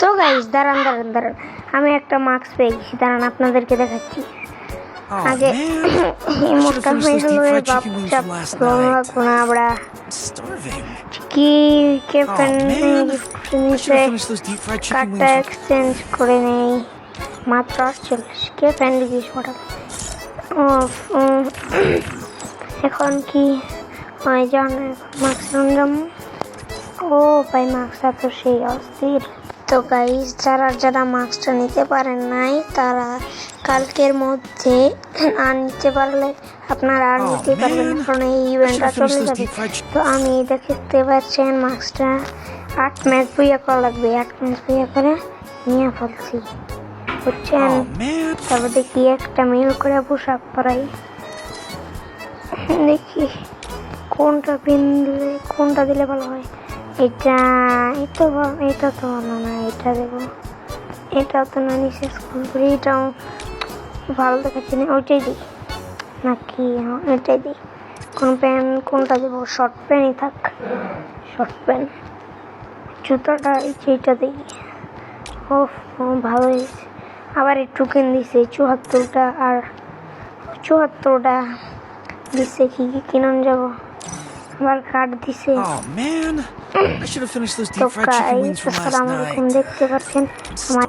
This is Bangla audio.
তো গাইস দাঁড়ান দাঁড়ান দাঁড়ান, আমি একটা মাস্ক পেয়ে গেছি, দাঁড়ান আপনাদেরকে দেখাচ্ছি। আগে এই মুখটা হয়ে গেল বাপচাপ লাগবো না। আমরা কি কেফেন কার্ডটা এক্সচেঞ্জ করে নেই, মাত্র 48 কে ফ্যান্ডিস মডেল। এখন কি হয় জানো, মাস্ক সরঞ্জাম। ও ভাই মাস্কটা তো সেই অস্থির। তো গাইস যারা মাস্কটা নিতে পারেন নাই তারা কালকের মধ্যে আর নিতে পারলে আপনারা আর নিতে পারবেন, কারণ এই ইভেন্টটা চলে যাবে। তো আমি দেখতে পাচ্ছেন মাস্কটা 8 ম্যাচ বইয়া করা লাগবে, 8 ম্যাচ বইয়া করে নিয়ে ফেলছি বুঝছেন। তারপর দেখি একটা মেল করে পোশাক পরাই, দেখি কোনটা দিলে ভালো হয়। এটা তো ভালো না, এটা দেবো। এটাও তো না নিচে স্কুল করি, এটাও ভালো দেখাচ্ছি না, ওইটাই দিই নাকি এটাই দিই। কোনটা দেবো? শর্ট প্যান্টই থাক, শর্ট প্যান্ট। জুতাটা এইটা দিই। ও ভালো হয়েছে। আবার এই টোকেন দিছে 74টা, আর 74টা দিছে কি কিনন যাব। আবার কার্ড দিছে। তো গাইস আসসালামু আলাইকুম, দেখতে পাচ্ছেন আমার